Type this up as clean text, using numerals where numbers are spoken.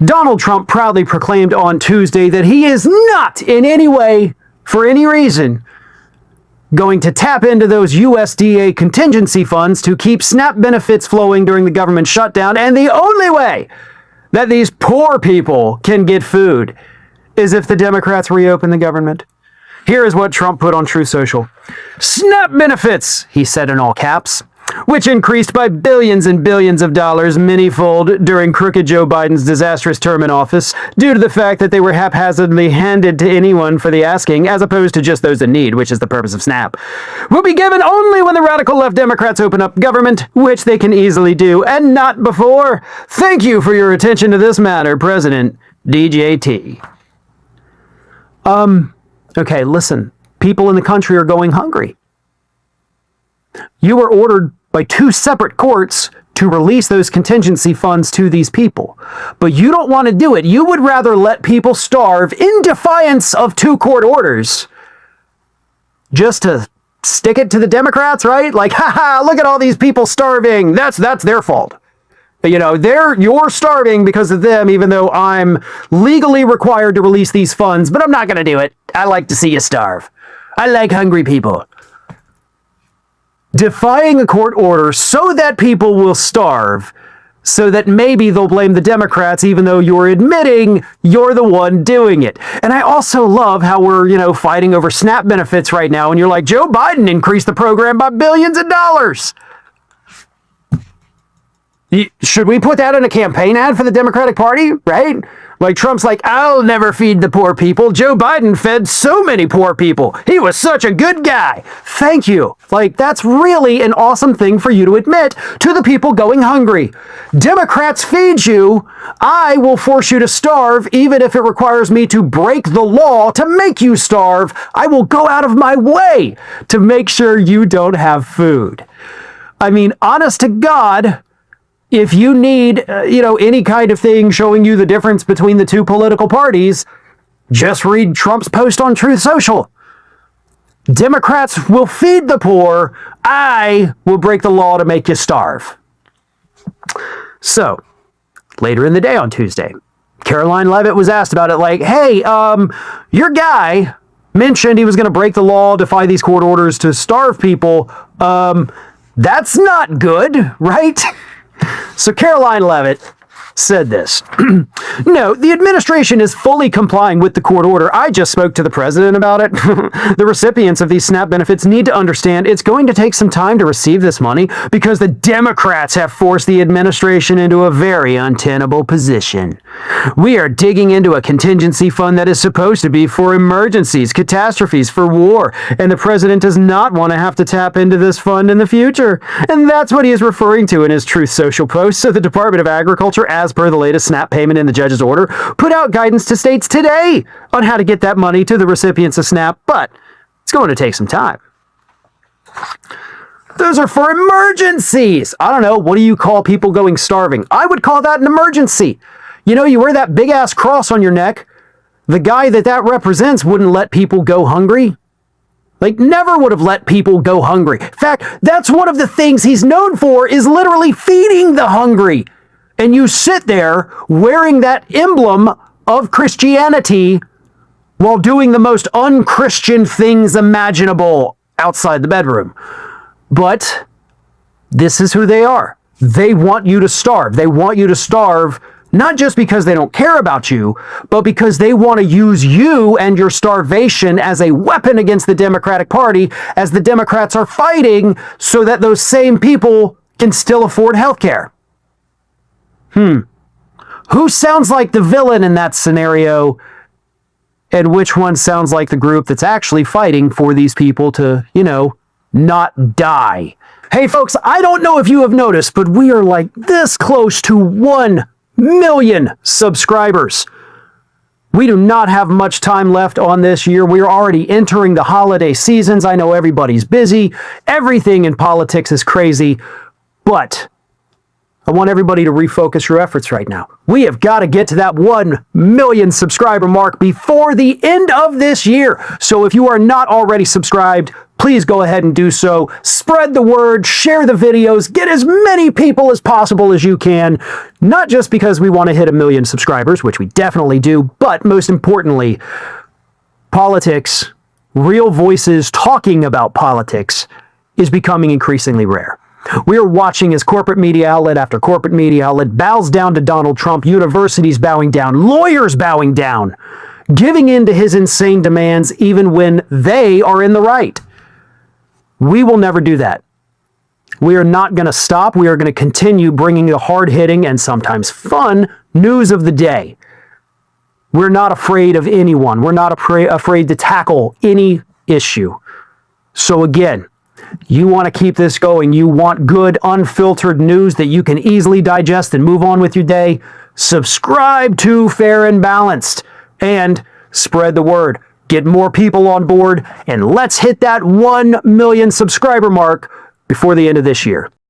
Donald Trump proudly proclaimed on Tuesday that he is not in any way, for any reason, going to tap into those USDA contingency funds to keep SNAP benefits flowing during the government shutdown. And the only way that these poor people can get food is if the Democrats reopen the government. Here is what Trump put on Truth Social. SNAP benefits, he said in all caps, which increased by billions and billions of dollars many-fold during crooked Joe Biden's disastrous term in office, due to the fact that they were haphazardly handed to anyone for the asking, as opposed to just those in need, which is the purpose of SNAP, will be given only when the radical left Democrats open up government, which they can easily do, and not before. Thank you for your attention to this matter, President DJT. Okay, listen. People in the country are going hungry. You were ordered by 2 separate courts to release those contingency funds to these people. But you don't want to do it. You would rather let people starve in defiance of 2 court orders just to stick it to the Democrats, right? Like, haha, look at all these people starving. That's their fault. You know, you're starving because of them, even though I'm legally required to release these funds, but I'm not going to do it. I like to see you starve. I like hungry people. Defying a court order so that people will starve, so that maybe they'll blame the Democrats, even though you're admitting you're the one doing it. And I also love how we're, fighting over SNAP benefits right now, and you're like, Joe Biden increased the program by billions of dollars. Should we put that in a campaign ad for the Democratic Party, right? Like Trump's like, I'll never feed the poor people. Joe Biden fed so many poor people. He was such a good guy. Thank you. Like, that's really an awesome thing for you to admit to the people going hungry. Democrats feed you. I will force you to starve, even if it requires me to break the law to make you starve. I will go out of my way to make sure you don't have food. I mean, honest to God, if you need, any kind of thing showing you the difference between the 2 political parties, just read Trump's post on Truth Social. Democrats will feed the poor. I will break the law to make you starve. So, later in the day on Tuesday, Caroline Leavitt was asked about it like, hey, your guy mentioned he was going to break the law, defy these court orders to starve people. That's not good, right? So Caroline Leavitt said this. No, the administration is fully complying with the court order. I just spoke to the president about it. The recipients of these SNAP benefits need to understand it's going to take some time to receive this money because the Democrats have forced the administration into a very untenable position. We are digging into a contingency fund that is supposed to be for emergencies, catastrophes, for war, and the president does not want to have to tap into this fund in the future. And that's what he is referring to in his Truth Social post. So the Department of Agriculture, as per the latest SNAP payment in the judge's order, put out guidance to states today on how to get that money to the recipients of SNAP, but it's going to take some time. Those are for emergencies. I don't know. What do you call people going starving? I would call that an emergency. You wear that big ass cross on your neck. The guy that represents wouldn't let people go hungry. Like, never would have let people go hungry. In fact, that's one of the things he's known for, is literally feeding the hungry. And you sit there wearing that emblem of Christianity while doing the most unchristian things imaginable outside the bedroom. But this is who they are. They want you to starve. They want you to starve not just because they don't care about you, but because they want to use you and your starvation as a weapon against the Democratic Party, as the Democrats are fighting so that those same people can still afford health care. Who sounds like the villain in that scenario, and which one sounds like the group that's actually fighting for these people to, not die? Hey folks, I don't know if you have noticed, but we are like this close to 1 million subscribers. We do not have much time left on this year. We are already entering the holiday seasons. I know everybody's busy. Everything in politics is crazy, but I want everybody to refocus your efforts right now. We have got to get to that 1 million subscriber mark before the end of this year. So if you are not already subscribed, please go ahead and do so. Spread the word, share the videos, get as many people as possible as you can, not just because we want to hit 1 million subscribers, which we definitely do, but most importantly, politics, real voices talking about politics, is becoming increasingly rare. We are watching as corporate media outlet after corporate media outlet bows down to Donald Trump, universities bowing down, lawyers bowing down, giving in to his insane demands even when they are in the right. We will never do that. We are not going to stop. We are going to continue bringing the hard-hitting and sometimes fun news of the day. We're not afraid of anyone. We're not afraid to tackle any issue. So again, you want to keep this going. You want good, unfiltered news that you can easily digest and move on with your day. Subscribe to Fair and Balanced and spread the word. Get more people on board, and let's hit that 1 million subscriber mark before the end of this year.